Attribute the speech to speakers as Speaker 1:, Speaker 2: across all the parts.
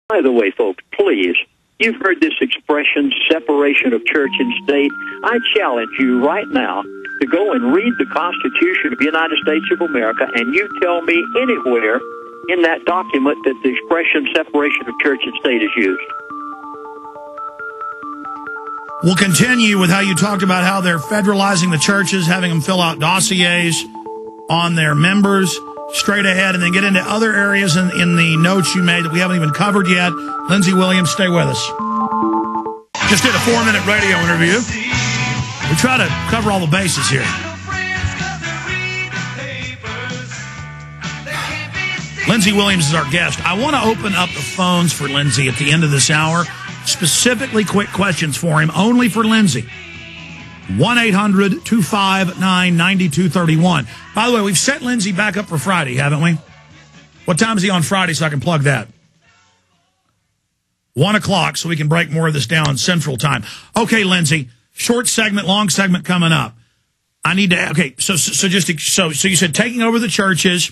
Speaker 1: By the way, folks, please, you've heard this expression, separation of church and state. I challenge you right now to go and read the Constitution of the United States of America, and you tell me anywhere in that document that the expression separation of church and state is used.
Speaker 2: We'll continue with how you talked about how they're federalizing the churches, having them fill out dossiers on their members straight ahead, and then get into other areas in the notes you made that we haven't even covered yet. Lindsey Williams, stay with us. Just did a 4-minute radio interview. We try to cover all the bases here. Lindsey Williams is our guest. I want to open up the phones for Lindsey at the end of this hour. Specifically quick questions for him, only for Lindsey. 1-800-259-9231. By the way, we've set Lindsey back up for Friday, haven't we? What time is he on Friday so I can plug that? 1 o'clock, so we can break more of this down Central Time. Okay, Lindsey, short segment, long segment coming up. I need to, okay, so you said taking over the churches,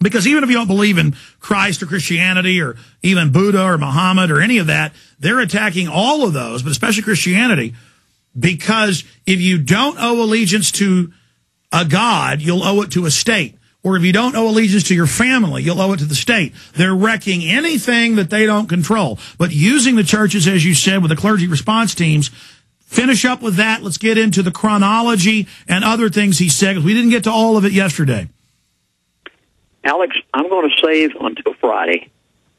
Speaker 2: because even if you don't believe in Christ or Christianity or even Buddha or Muhammad or any of that, they're attacking all of those, but especially Christianity, because if you don't owe allegiance to a God, you'll owe it to a state. Or if you don't owe allegiance to your family, you'll owe it to the state. They're wrecking anything that they don't control. But using the churches, as you said, with the clergy response teams, finish up with that. Let's get into the chronology and other things he said, because we didn't get to all of it yesterday.
Speaker 1: Alex, I'm going to save until Friday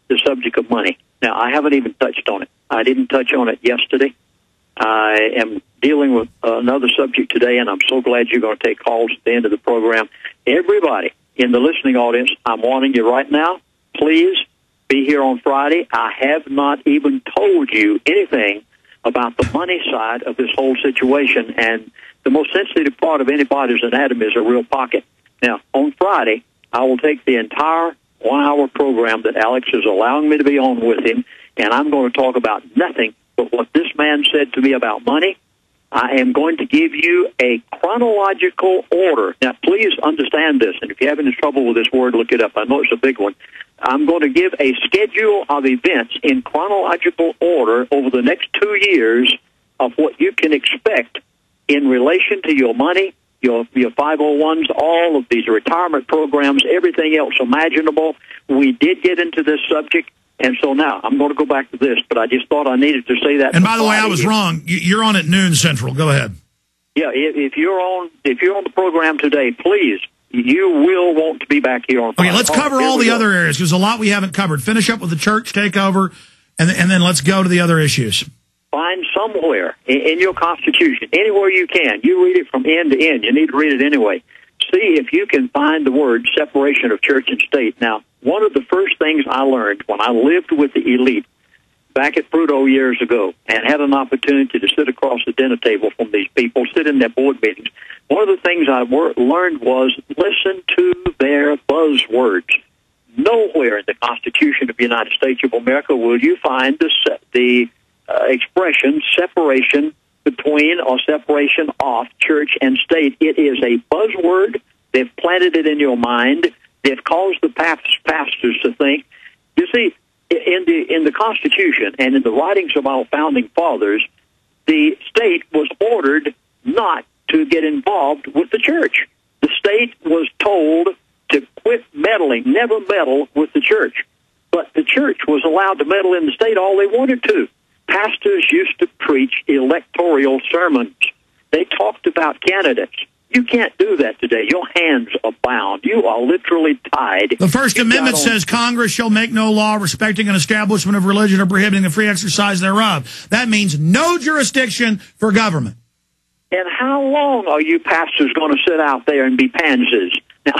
Speaker 1: the subject of money. Now, I haven't even touched on it. I didn't touch on it yesterday. I am dealing with another subject today, and I'm so glad you're going to take calls at the end of the program. Everybody in the listening audience, I'm warning you right now, please be here on Friday. I have not even told you anything about the money side of this whole situation, and the most sensitive part of anybody's anatomy is a real pocket. Now, on Friday, I will take the entire 1-hour program that Alex is allowing me to be on with him, and I'm going to talk about nothing but what this man said to me about money. I am going to give you a chronological order. Now, please understand this, and if you have any trouble with this word, look it up. I know it's a big one. I'm going to give a schedule of events in chronological order over the next 2 years of what you can expect in relation to your money, your 501s, all of these retirement programs, everything else imaginable. We did get into this subject, and so now I'm going to go back to this, but I just thought I needed to say that.
Speaker 2: And by the way, I was wrong. You're on at noon Central. Go ahead.
Speaker 1: Yeah, if you're on the program today, please, you will want to be back here on Friday.
Speaker 2: Okay, let's cover all the other areas, because there's a lot we haven't covered. Finish up with the church takeover, and then let's go to the other issues.
Speaker 1: Find somewhere in your Constitution, anywhere you can. You read it from end to end. You need to read it anyway. See if you can find the word separation of church and state. Now, one of the first things I learned when I lived with the elite back at Prudhoe years ago and had an opportunity to sit across the dinner table from these people, sit in their board meetings, one of the things I learned was listen to their buzzwords. Nowhere in the Constitution of the United States of America will you find the expression separation between or separation of church and state. It is a buzzword. They've planted it in your mind. They've caused the pastors to think. You see, in the Constitution and in the writings of our founding fathers, the state was ordered not to get involved with the church. The state was told to quit meddling, never meddle with the church. But the church was allowed to meddle in the state all they wanted to. Pastors used to preach electoral sermons. They talked about candidates. You can't do that today. Your hands are bound. You are literally tied.
Speaker 2: The First Amendment says Congress shall make no law respecting an establishment of religion or prohibiting the free exercise thereof. That means no jurisdiction for government.
Speaker 1: And how long are you pastors going to sit out there and be pansies? Now,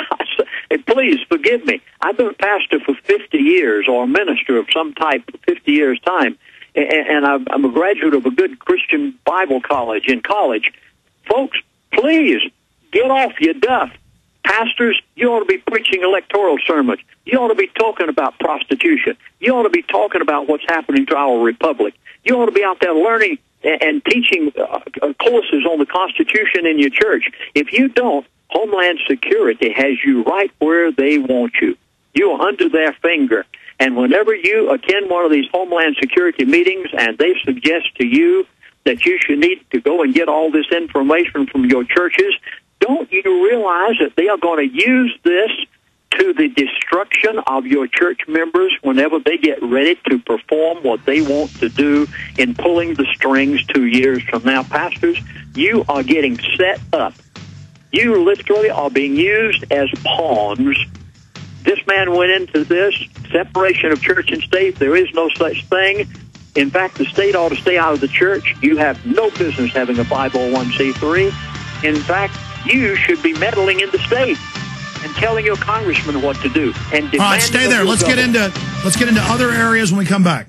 Speaker 1: please forgive me. I've been a pastor for 50 years or a minister of some type for 50 years' time. And I'm a graduate of a good Christian Bible college in college. Folks, please, get off your duff. Pastors, you ought to be preaching electoral sermons. You ought to be talking about prostitution. You ought to be talking about what's happening to our republic. You ought to be out there learning and teaching courses on the Constitution in your church. If you don't, Homeland Security has you right where they want you. You are under their finger. And whenever you attend one of these Homeland Security meetings and they suggest to you that you should need to go and get all this information from your churches, don't you realize that they are going to use this to the destruction of your church members whenever they get ready to perform what they want to do in pulling the strings 2 years from now? Pastors, you are getting set up. You literally are being used as pawns. This man went into this separation of church and state. There is no such thing. In fact, the state ought to stay out of the church. You have no business having a 501c3. In fact, you should be meddling in the state and telling your congressman what to do. And
Speaker 2: all right, stay there. Let's get into other areas when we come back.